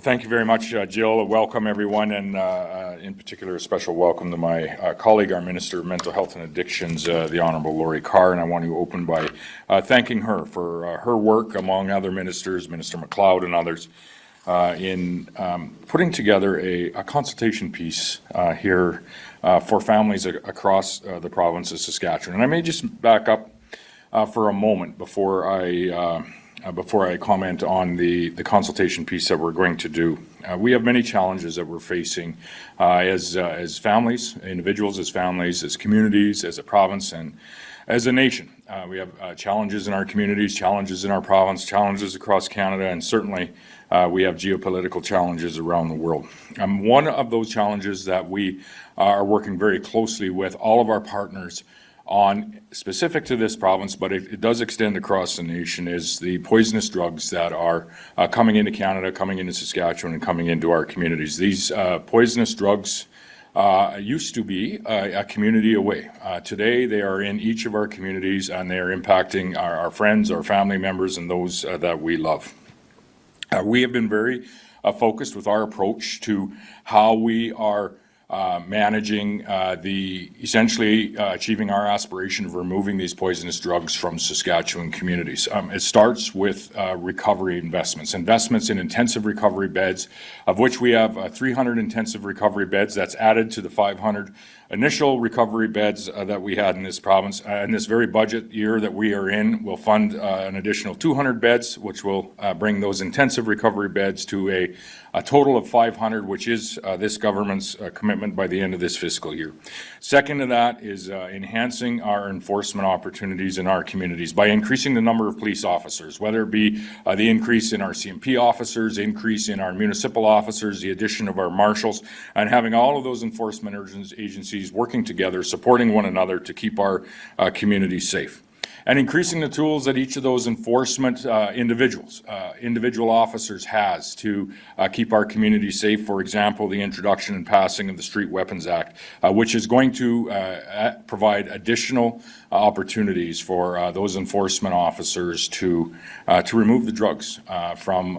Thank you very much, Jill. Welcome, everyone, and in particular, a special welcome to my colleague, our Minister of Mental Health and Addictions, the Honourable Laurie Carr, and I want to open by thanking her for her work, among other ministers, Minister MacLeod and others, in putting together a consultation piece here for families across the province of Saskatchewan. And I may just back up for a moment before I comment on the consultation piece that we're going to do. We have many challenges that we're facing as families, individuals, as families, as communities, as a province, and as a nation. We have challenges in our communities, challenges in our province, challenges across Canada, and certainly we have geopolitical challenges around the world. One of those challenges that we are working very closely with all of our partners on, specific to this province, but it does extend across the nation, is the poisonous drugs that are coming into Canada, coming into Saskatchewan, and coming into our communities. These poisonous drugs used to be a community away. Today, they are in each of our communities, and they are impacting our friends, our family members, and those that we love. We have been very focused with our approach to how we are managing essentially achieving our aspiration of removing these poisonous drugs from Saskatchewan communities. It starts with recovery investments in intensive recovery beds, of which we have 300 intensive recovery beds. That's added to the 500 initial recovery beds that we had in this province. In this very budget year that we are in, we'll fund an additional 200 beds, which will bring those intensive recovery beds to a total of 500, which is this government's commitment by the end of this fiscal year. Second to that is enhancing our enforcement opportunities in our communities by increasing the number of police officers, whether it be the increase in our CMP officers, increase in our municipal officers, the addition of our marshals, and having all of those enforcement agencies working together, supporting one another to keep our communities safe. And increasing the tools that each of those enforcement individual officers has to keep our community safe. For example, the introduction and passing of the Street Weapons Act, which is going to provide additional opportunities for those enforcement officers to remove the drugs from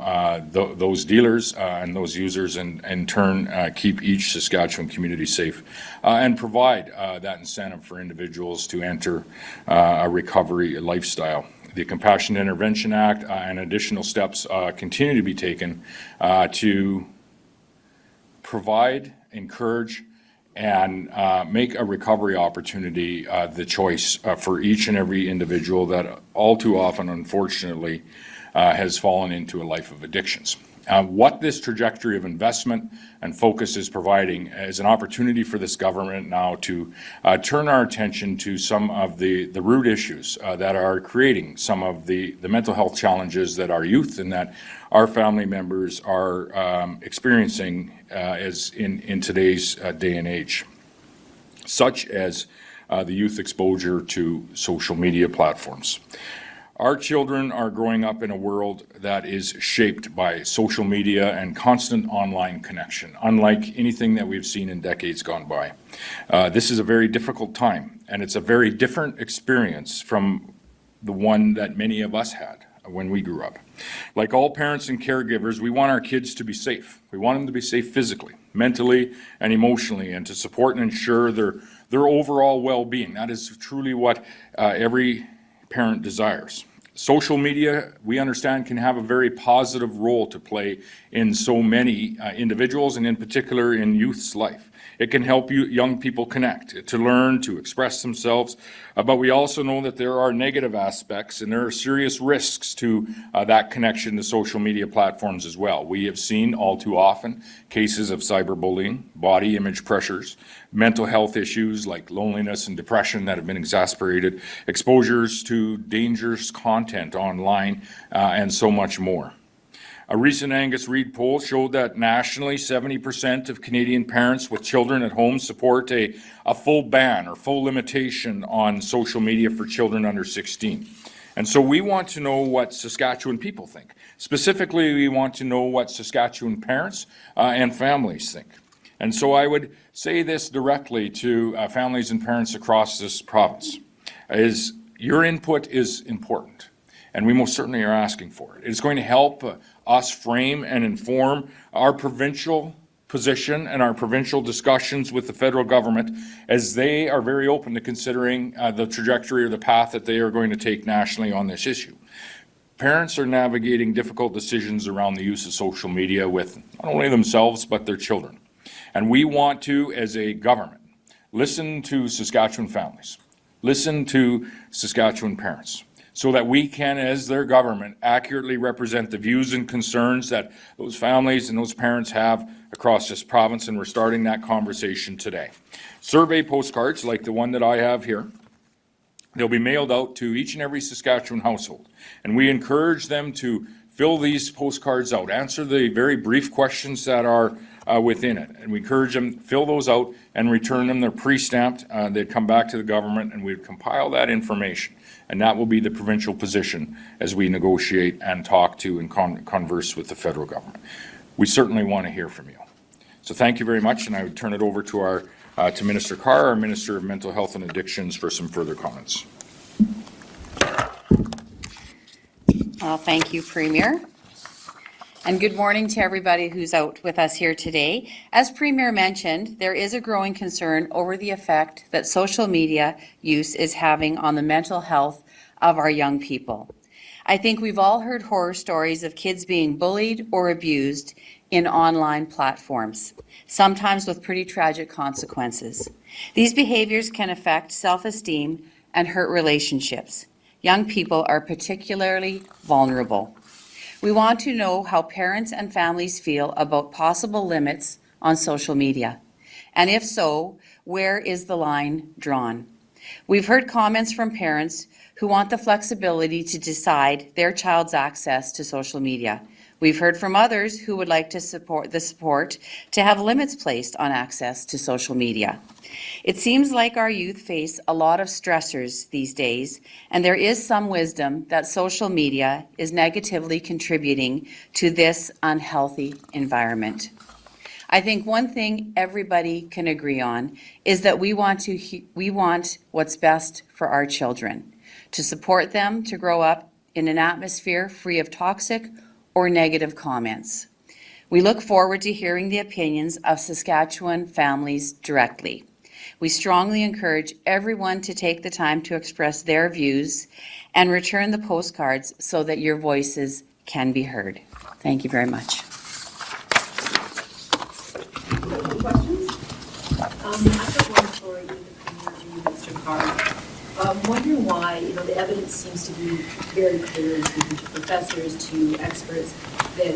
those dealers and those users, and in turn keep each Saskatchewan community safe, and provide that incentive for individuals to enter a recovery lifestyle. The Compassionate Intervention Act and additional steps continue to be taken to provide, encourage, and make a recovery opportunity the choice for each and every individual that all too often, unfortunately, has fallen into a life of addictions. What this trajectory of investment and focus is providing is an opportunity for this government now to turn our attention to some of the root issues that are creating some of the mental health challenges that our youth and that our family members are experiencing as in today's day and age, such as the youth exposure to social media platforms. Our children are growing up in a world that is shaped by social media and constant online connection, unlike anything that we've seen in decades gone by. This is a very difficult time, and it's a very different experience from the one that many of us had when we grew up. Like all parents and caregivers, we want our kids to be safe. We want them to be safe physically, mentally, and emotionally, and to support and ensure their overall well-being. That is truly what every parent desires. Social media, we understand, can have a very positive role to play in so many individuals, and in particular in youth's life. It can help young people connect, to learn, to express themselves, but we also know that there are negative aspects and there are serious risks to that connection to social media platforms as well. We have seen all too often cases of cyberbullying, body image pressures, mental health issues like loneliness and depression that have been exacerbated, exposures to dangerous content online, and so much more. A recent Angus Reid poll showed that nationally 70% of Canadian parents with children at home support a full ban or full limitation on social media for children under 16. And so we want to know what Saskatchewan people think. Specifically, we want to know what Saskatchewan parents and families think. And so I would say this directly to families and parents across this province, is your input is important. and we most certainly are asking for it. It's going to help us frame and inform our provincial position and our provincial discussions with the federal government, as they are very open to considering the trajectory or the path that they are going to take nationally on this issue. Parents are navigating difficult decisions around the use of social media with not only themselves but their children. And we want to, as a government, listen to Saskatchewan families, listen to Saskatchewan parents, so that we can, as their government, accurately represent the views and concerns that those families and those parents have across this province, and we're starting that conversation today. Survey postcards like the one that I have here, they'll be mailed out to each and every Saskatchewan household, and we encourage them to fill these postcards out, answer the very brief questions that are within it, and we encourage them to fill those out and return them. They're pre-stamped. They'd come back to the government, and we'd compile that information, and that will be the provincial position as we negotiate and talk to and converse with the federal government. We certainly want to hear from you. So thank you very much, and I would turn it over to to Minister Carr, our Minister of Mental Health and Addictions, for some further comments. Well, thank you, Premier. And good morning to everybody who's out with us here today. As Premier mentioned, there is a growing concern over the effect that social media use is having on the mental health of our young people. I think we've all heard horror stories of kids being bullied or abused in online platforms, sometimes with pretty tragic consequences. These behaviors can affect self-esteem and hurt relationships. Young people are particularly vulnerable. We want to know how parents and families feel about possible limits on social media. And if so, where is the line drawn? We've heard comments from parents who want the flexibility to decide their child's access to social media. We've heard from others who would like to support to have limits placed on access to social media. It seems like our youth face a lot of stressors these days, and there is some wisdom that social media is negatively contributing to this unhealthy environment. I think one thing everybody can agree on is that we want what's best for our children, to support them to grow up in an atmosphere free of toxic or negative comments. We look forward to hearing the opinions of Saskatchewan families directly. We strongly encourage everyone to take the time to express their views and return the postcards so that your voices can be heard. Thank you very much. Questions? I've got one for you, Mr. Carr. I'm wondering why, the evidence seems to be very clear in speaking to professors, to experts, that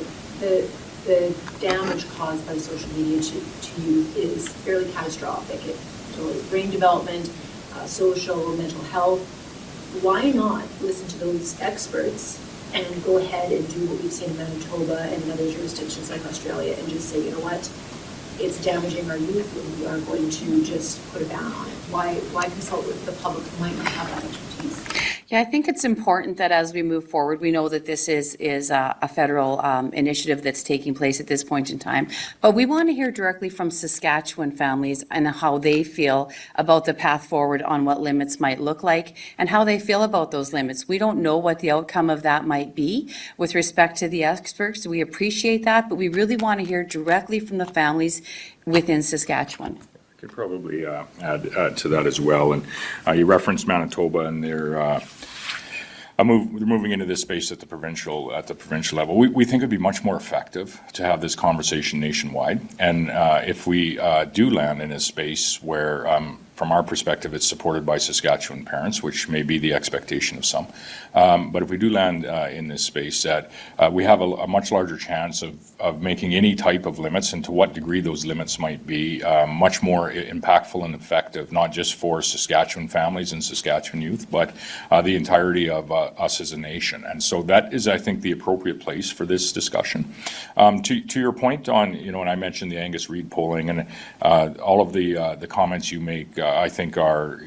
the damage caused by social media to youth is fairly catastrophic. It delays brain development, social, mental health. Why not listen to those experts and go ahead and do what we've seen in Manitoba and in other jurisdictions like Australia and just say, you know what, it's damaging our youth, and we are going to just put a ban on it? Why consult with the public who might not have that expertise? Yeah, I think it's important that as we move forward, we know that this is a federal initiative that's taking place at this point in time, but we want to hear directly from Saskatchewan families and how they feel about the path forward on what limits might look like and how they feel about those limits. We don't know what the outcome of that might be with respect to the experts. We appreciate that, but we really want to hear directly from the families within Saskatchewan. I could probably add to that as well. And you referenced Manitoba, and they're moving into this space at the provincial level. We think it'd be much more effective to have this conversation nationwide. And if we do land in a space where, from our perspective, it's supported by Saskatchewan parents, which may be the expectation of some. But if we do land in this space, that we have a much larger chance of making any type of limits, and to what degree those limits might be, much more impactful and effective, not just for Saskatchewan families and Saskatchewan youth, but the entirety of us as a nation. And so that is, I think, the appropriate place for this discussion. To your point on, and I mentioned the Angus Reid polling, and all of the comments you make, I think are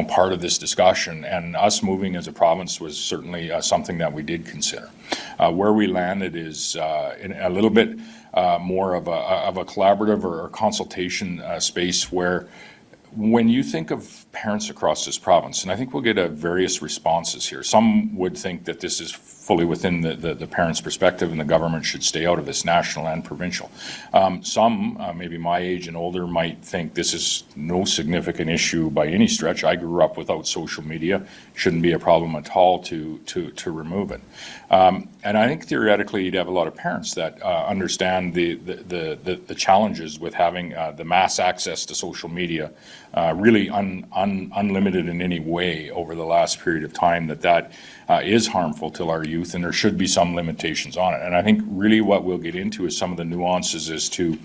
part of this discussion, and us moving as a province was certainly something that we did consider. Where we landed is in a little bit more of a collaborative or consultation space, where when you think of parents across this province, and I think we'll get various responses here, some would think that this is fully within the parents' perspective and the government should stay out of this, national and provincial. Some, maybe my age and older, might think this is no significant issue by any stretch. I grew up without social media. Shouldn't be a problem at all to remove it. And I think theoretically you'd have a lot of parents that understand the challenges with having the mass access to social media really unlimited in any way over the last period of time, that is harmful to our youth, and there should be some limitations on it. And I think really what we'll get into is some of the nuances as to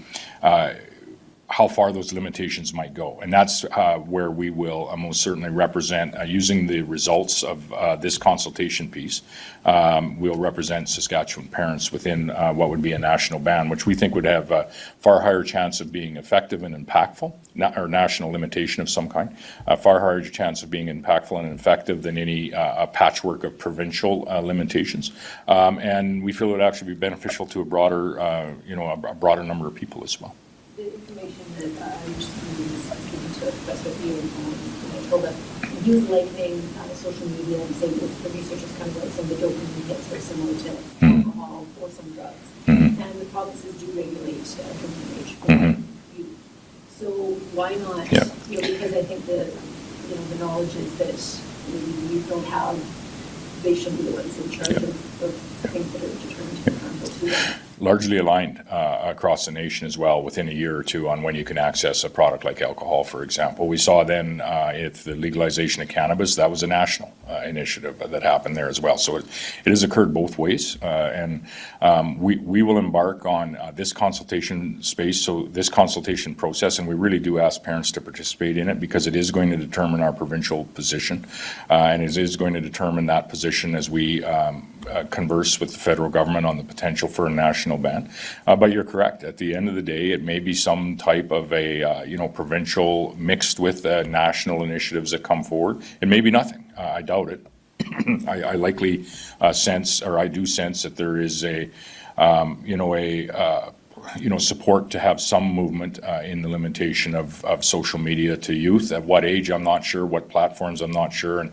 how far those limitations might go. And that's where we will most certainly represent, using the results of this consultation piece, we'll represent Saskatchewan parents within what would be a national ban, which we think would have a far higher chance of being effective and impactful, or national limitation of some kind, a far higher chance of being impactful and effective than any patchwork of provincial limitations. And we feel it would actually be beneficial to a broader, a broader number of people as well. The information that I was given to Professor Beal, I told that he was likening social media and saying that the research is kind of like some of the dopamine hits that are similar to alcohol or some drugs. And the provinces do regulate drinking age for youth. So why not? Yeah. Because I think the knowledge is that maybe youth don't have, they should be the ones in charge of things that are determined to be harmful to them. Largely aligned across the nation as well within a year or two on when you can access a product like alcohol, for example. We saw then if the legalization of cannabis, that was a national initiative that happened there as well. So it has occurred both ways, and we will embark on this consultation space, so this consultation process, and we really do ask parents to participate in it because it is going to determine our provincial position, and it is going to determine that position as we converse with the federal government on the potential for a national ban. But you're correct. At the end of the day, it may be some type of a provincial mixed with national initiatives that come forward. It may be nothing. I doubt it. I likely sense, or I do sense, that there is a support to have some movement in the limitation of social media to youth. At what age, I'm not sure. What platforms, I'm not sure. And,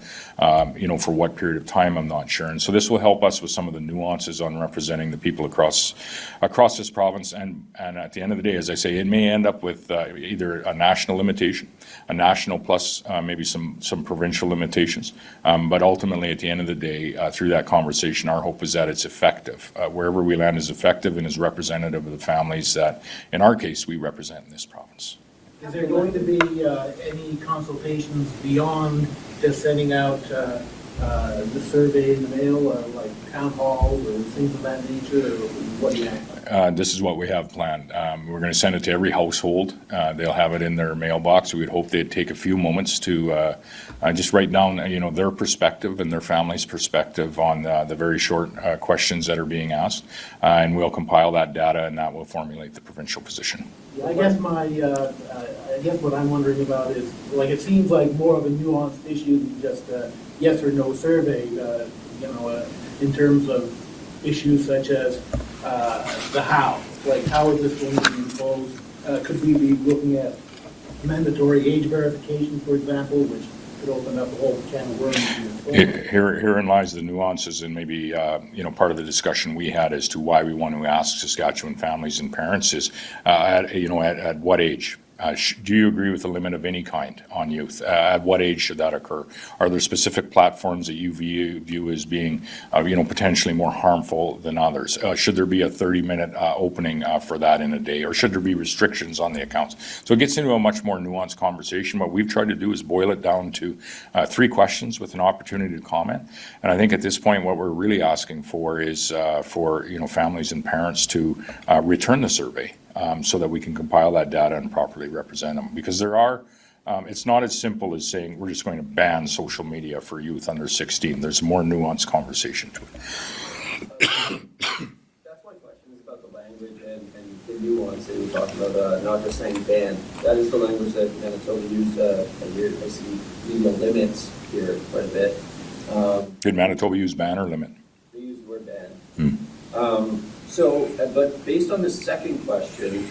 for what period of time, I'm not sure. And so this will help us with some of the nuances on representing the people across this province. And at the end of the day, as I say, it may end up with either a national limitation, a national plus maybe some provincial limitations. But ultimately, at the end of the day, through that conversation, our hope is that it's effective. Wherever we land is effective and is representative of the families that, in our case, we represent in this province. Is there going to be any consultations beyond just sending out the survey in the mail, or like town halls or things of that nature, or what do you have? This is what we have planned. We're going to send it to every household. They'll have it in their mailbox. We would hope they'd take a few moments to just write down, their perspective and their family's perspective on the very short questions that are being asked, and we'll compile that data, and that will formulate the provincial position. Yeah, I guess what I'm wondering about is, it seems like more of a nuanced issue than just a yes or no survey, in terms of issues such as the how. How is this going to be imposed? Could we be looking at mandatory age verification, for example, which could open up a whole can of worms? Herein lies the nuances, and maybe part of the discussion we had as to why we want to ask Saskatchewan families and parents is at what age. Do you agree with a limit of any kind on youth? At what age should that occur? Are there specific platforms that you view as being, potentially more harmful than others? Should there be a 30-minute opening for that in a day, or should there be restrictions on the accounts? So it gets into a much more nuanced conversation. What we've tried to do is boil it down to 3 questions with an opportunity to comment. And I think at this point, what we're really asking for is for families and parents to return the survey. So that we can compile that data and properly represent them. Because there are, it's not as simple as saying we're just going to ban social media for youth under 16. There's a more nuanced conversation to it. That's my question, is about the language and the nuance that you're talking about, not just saying ban. That is the language that Manitoba used here. I see legal limits here quite a bit. Did Manitoba use ban or limit? They use the word ban. But based on the second question,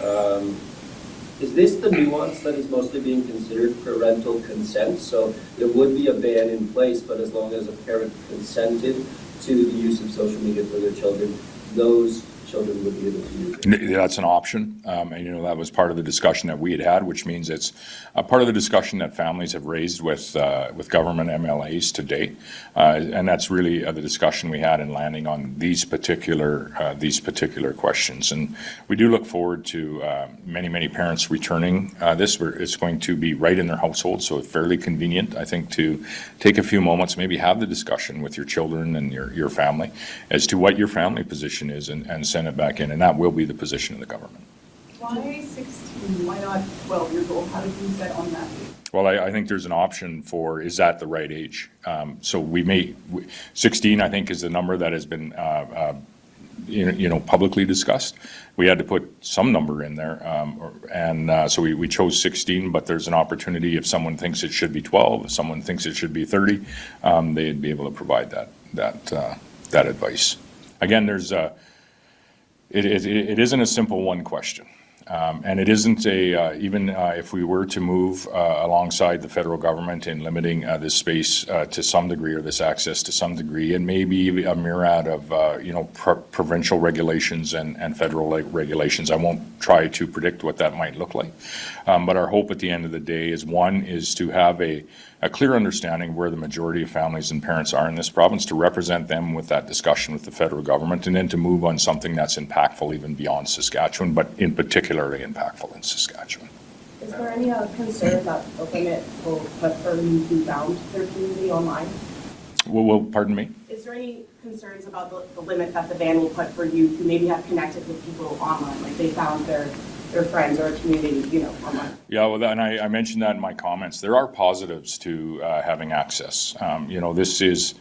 Is this the nuance that is mostly being considered parental consent? So there would be a ban in place, but as long as a parent consented to the use of social media for their children, those children would be able to use it. That's an option, and that was part of the discussion that we had, which means it's a part of the discussion that families have raised with government MLAs to date, and that's really the discussion we had in landing on these particular questions. And we do look forward to many parents returning this. It's going to be right in their household, so it's fairly convenient, I think, to take a few moments, maybe have the discussion with your children and your family as to what your family position is, and send it back in, and that will be the position of the government. Why 16? Why not 12 years old? How did you set on that age? Well, I think there's an option for, is that the right age? So 16, I think, is the number that has been publicly discussed. We had to put some number in there, so we chose 16, but there's an opportunity if someone thinks it should be 12, if someone thinks it should be 30, they'd be able to provide that advice. Again, it isn't a simple one question. And it isn't even if we were to move alongside the federal government in limiting this space to some degree, or this access to some degree, it may be a myriad of provincial regulations and federal regulations. I won't try to predict what that might look like, but our hope at the end of the day is to have a clear understanding of where the majority of families and parents are in this province, to represent them with that discussion with the federal government, and then to move on something that's impactful even beyond Saskatchewan, but in particularly impactful in Saskatchewan. Is there any concern that the limit will put firms who found their community online? Well, pardon me? Is there any concerns about the limit that the ban will put for youth who maybe have connected with people online, like they found their friends or a community, online? Yeah, well, and I mentioned that in my comments. There are positives to having access. This is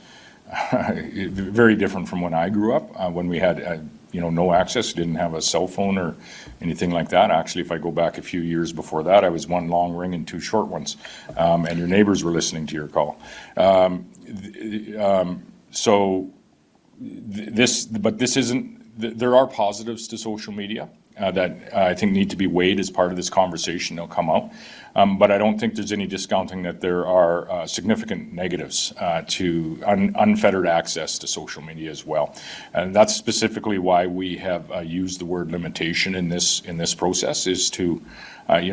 very different from when I grew up, when we had no access, didn't have a cell phone or anything like that. Actually, if I go back a few years before that, I was one long ring and two short ones, and your neighbors were listening to your call. This isn't. There are positives to social media that I think need to be weighed as part of this conversation. They'll come out. But I don't think there's any discounting that there are significant negatives to unfettered access to social media as well. And that's specifically why we have used the word limitation in this process, is to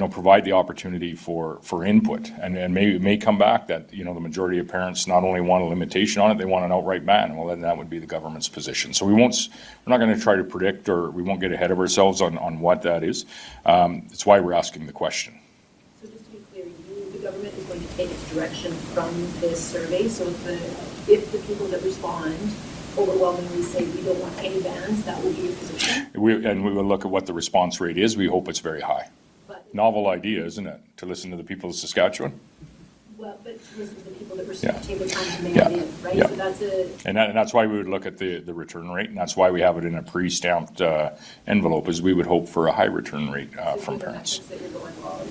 provide the opportunity for input, and may come back that the majority of parents not only want a limitation on it, they want an outright ban. Well, then that would be the government's position. So we're not going to try to predict, or we won't get ahead of ourselves on what that is. It's why we're asking the question. So just to be clear, the government is going to take its direction from this survey. So if the people that respond overwhelmingly say we don't want any bans, that will be your position? We will look at what the response rate is. We hope it's very high. But, Novel idea, isn't it, to listen to the people of Saskatchewan? well, but to listen to the people that Yeah. take the time to Yeah. mail in, right? Yeah. So that's And that's why we would look at the return rate, and that's why we have it in a pre-stamped envelope, is we would hope for a high return rate from parents. that you're going, well,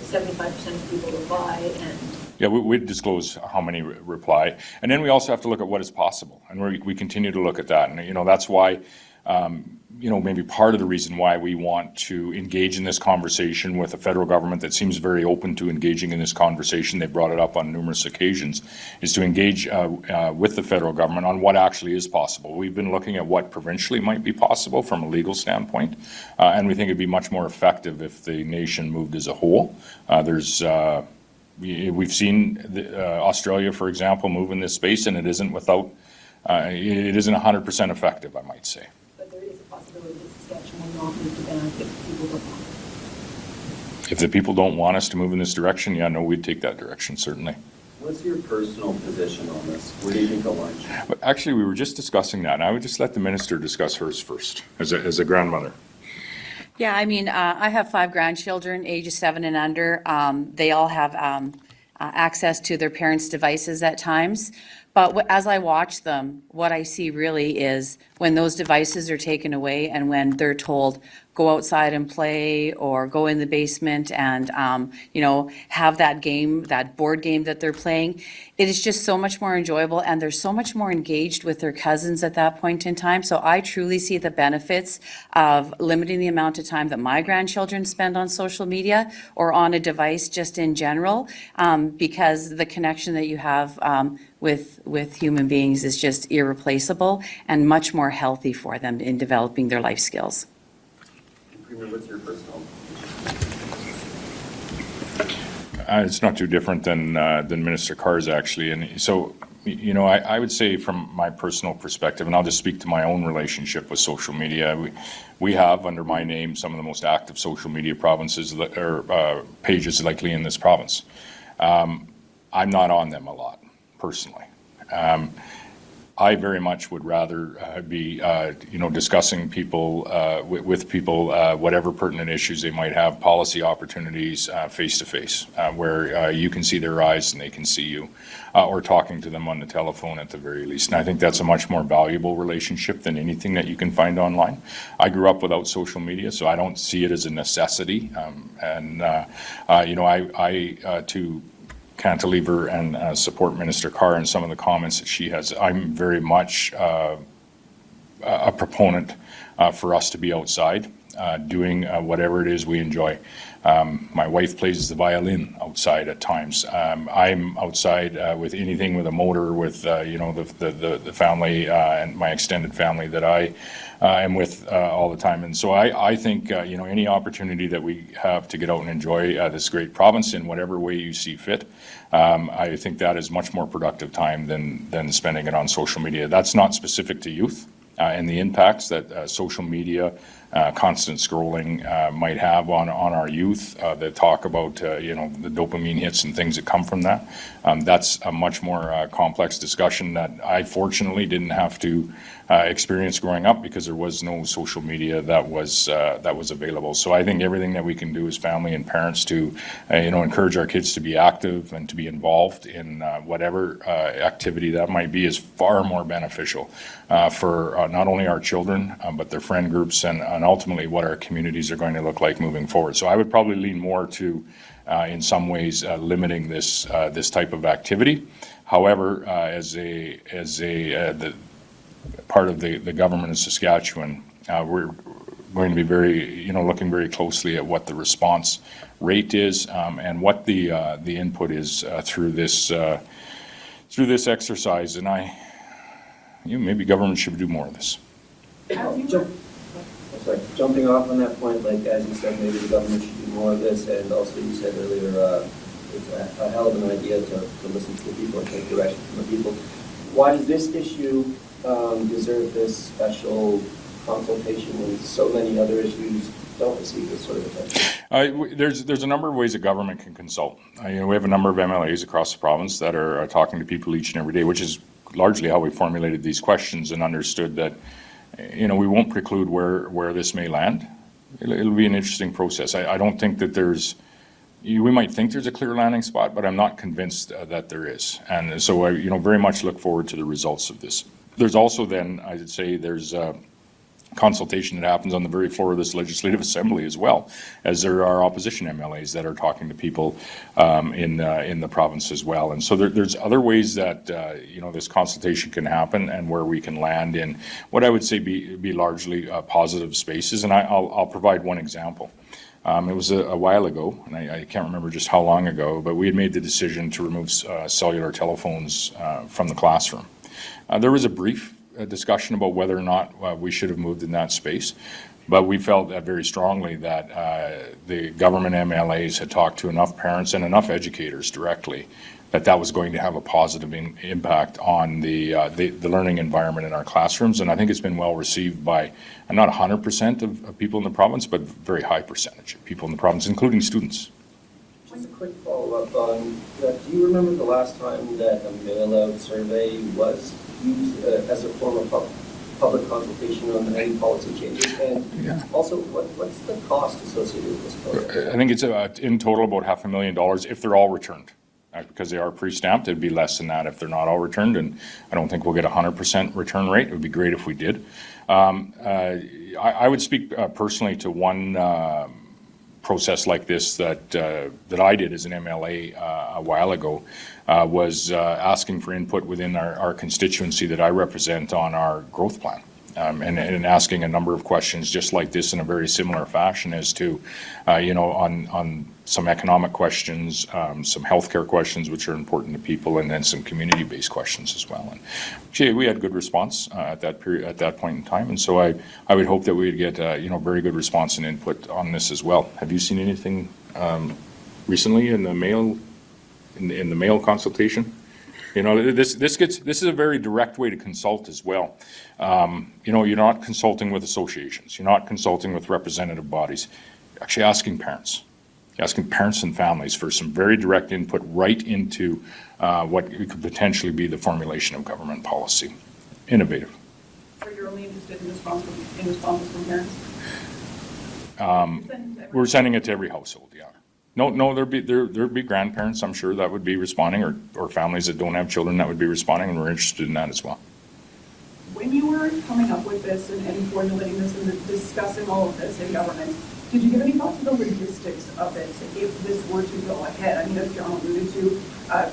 75% of people reply, and Yeah, we'd disclose how many reply. And then we also have to look at what is possible, and we continue to look at that. And, that's why, maybe part of the reason why we want to engage in this conversation with the federal government that seems very open to engaging in this conversation, they brought it up on numerous occasions, is to engage with the federal government on what actually is possible. We've been looking at what provincially might be possible from a legal standpoint, and we think it'd be much more effective if the nation moved as a whole. We've seen Australia, for example, move in this space, and it isn't 100% effective, I might say. but there is a possibility that Saskatchewan will not move to ban if people don't want it. If the people don't want us to move in this direction, we'd take that direction, certainly. What's your personal position on this? Where do you think the line should be? But actually, we were just discussing that, and I would just let the minister discuss hers first, as a grandmother. Yeah, I have 5 grandchildren, ages 7 and under. They all have access to their parents' devices at times. But as I watch them, what I see really is when those devices are taken away and when they're told, go outside and play or go in the basement and, have that game, that board game that they're playing, it is just so much more enjoyable and they're so much more engaged with their cousins at that point in time. So I truly see the benefits of limiting the amount of time that my grandchildren spend on social media or on a device just in general, because the connection that you have with human beings is just irreplaceable and much more healthy for them in developing their life skills. Premier, what's your personal? It's not too different than Minister Carr's actually. And so, I would say from my personal perspective, and I'll just speak to my own relationship with social media, we have under my name some of the most active social media pages likely in this province. I'm not on them a lot, personally. I very much would rather be, discussing with people, whatever pertinent issues they might have, policy opportunities, face to face, where you can see their eyes and they can see you, or talking to them on the telephone at the very least. And I think that's a much more valuable relationship than anything that you can find online. I grew up without social media, so I don't see it as a necessity. To cantilever and support Minister Carr and some of the comments that she has. I'm very much a proponent for us to be outside doing whatever it is we enjoy. My wife plays the violin outside at times. I'm outside with anything with a motor, with the family and my extended family that I am with all the time. And so I think any opportunity that we have to get out and enjoy this great province in whatever way you see fit, I think that is much more productive time than spending it on social media. That's not specific to youth and the impacts that social media, constant scrolling might have on our youth that talk about the dopamine hits and things that come from that. That's a much more complex discussion that I fortunately didn't have to experience growing up because there was no social media that was available. So I think everything that we can do as family and parents to encourage our kids to be active and to be involved in whatever activity that might be is far more beneficial for not only our children but their friend groups and ultimately what our communities are going to look like moving forward. So I would probably lean more to in some ways limiting this type of activity. However, as the part of the government of Saskatchewan, we're going to be looking very closely at what the response rate is and what the input is through this exercise. And maybe government should do more of this. Jumping off on that point, like as you said, maybe the government should do more of this, and also you said earlier, it's a hell of an idea to listen to the people and take direction from the people. Why does this issue deserve this special consultation when so many other issues don't receive this sort of attention? There's a number of ways that government can consult. We have a number of MLAs across the province that are talking to people each and every day, which is largely how we formulated these questions and understood that we won't preclude where this may land. It'll be an interesting process. I don't think that we might think there's a clear landing spot, but I'm not convinced that there is. And so I very much look forward to the results of this. There's also then, I would say, there's consultation that happens on the very floor of this Legislative Assembly as well, as there are opposition MLAs that are talking to people in the province as well. And so there's other ways that this consultation can happen and where we can land in what I would say be largely positive spaces. And I'll provide one example. It was a while ago, and I can't remember just how long ago, but we had made the decision to remove cellular telephones from the classroom. There was a brief discussion about whether or not we should have moved in that space, but we felt very strongly that the government MLAs had talked to enough parents and enough educators directly that was going to have a positive impact on the learning environment in our classrooms. And I think it's been well received by not 100% of people in the province, but a very high percentage of people in the province, including students. Just a quick follow-up on that. Do you remember the last time that a mail-out survey was used as a form of public consultation on any policy changes? And also, what's the cost associated with this program? I think it's in total about $500,000 if they're all returned. because they are pre-stamped. It'd be less than that if they're not all returned, and I don't think we'll get 100% return rate. It would be great if we did. I would speak personally to one process like this that I did as an MLA a while ago, was asking for input within our constituency that I represent on our growth plan. And asking a number of questions just like this in a very similar fashion as to, on some economic questions, some healthcare questions which are important to people, and then some community-based questions as well. And gee, we had good response at that point in time, and so I would hope that we'd get very good response and input on this as well. Have you seen anything recently in the mail consultation? This is a very direct way to consult as well. You're not consulting with associations. You're not consulting with representative bodies. You're actually asking parents. You're asking parents and families for some very direct input right into what could potentially be the formulation of government policy. Innovative. So you're only interested in responses from parents? We're sending it to every household, yeah. No, there'd be grandparents, I'm sure, that would be responding, or families that don't have children that would be responding, and we're interested in that as well. When you were coming up with this and formulating this and discussing all of this in government, did you give any thought to the logistics of it if this were to go ahead? I mean, as John alluded to,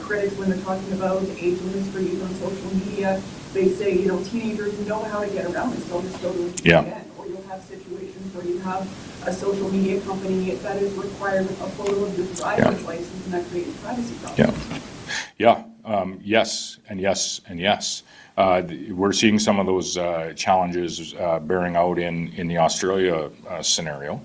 critics, when they're talking about age limits for youth on social media, they say, teenagers know how to get around this, they'll just go to it again. Or you'll have situations where you have a social media company that is required with a photo of your driver's license, and that creates privacy problems. Yes, and yes, and yes. We're seeing some of those challenges bearing out in the Australia scenario,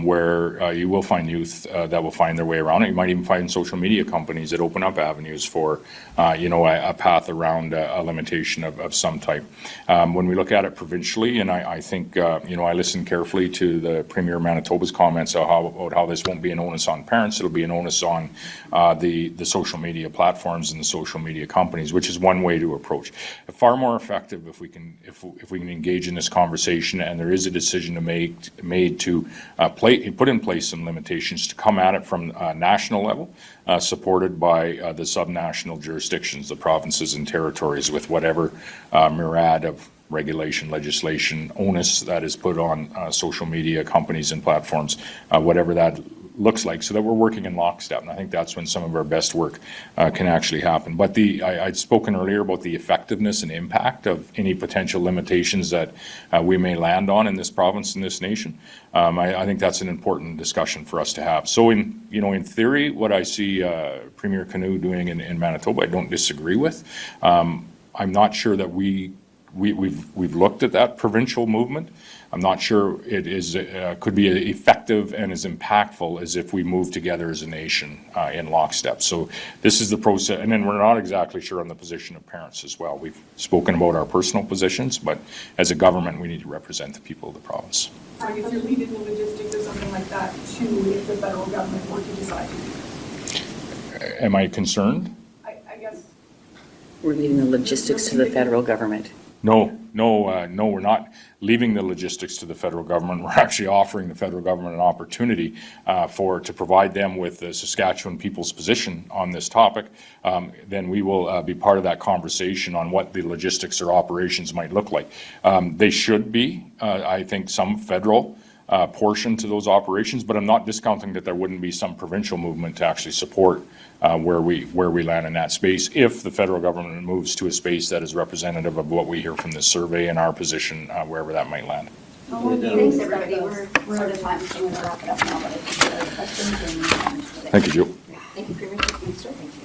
where you will find youth that will find their way around it. You might even find social media companies that open up avenues for, a path around a limitation of some type. When we look at it provincially, and I think, I listened carefully to the Premier of Manitoba's comments about how this won't be an onus on parents, it'll be an onus on the social media platforms and the social media companies, which is one way to approach. Far more effective if we can engage in this conversation, and there is a decision made to put in place some limitations to come at it from a national level, supported by the subnational jurisdictions, the provinces and territories, with whatever myriad of regulation, legislation, onus that is put on social media companies and platforms, whatever that looks like, so that we're working in lockstep. And I think that's when some of our best work can actually happen. But I'd spoken earlier about the effectiveness and impact of any potential limitations that we may land on in this province and this nation. I think that's an important discussion for us to have. So in theory, what I see Premier Canoe doing in Manitoba, I don't disagree with. I'm not sure that we've looked at that provincial movement. I'm not sure it is could be effective and as impactful as if we move together as a nation in lockstep. So this is the process, and then we're not exactly sure on the position of parents as well. We've spoken about our personal positions, but as a government, we need to represent the people of the province. Are you leading the logistics of something like that too, if the federal government were to decide to do that? Am I concerned? I guess. We're leaving the logistics to the federal government. No, we're not leaving the logistics to the federal government. We're actually offering the federal government an opportunity to provide them with the Saskatchewan people's position on this topic. Then we will be part of that conversation on what the logistics or operations might look like. They should be, I think, some federal portion to those operations, but I'm not discounting that there wouldn't be some provincial movement to actually support where we land in that space, if the federal government moves to a space that is representative of what we hear from this survey and our position, wherever that might land. Thanks, everybody. We're out of time, so we're going to wrap it up now. But I think there are questions and comments today. Thank you, Joe. Thank you, Premier Scott Moe. Thank you.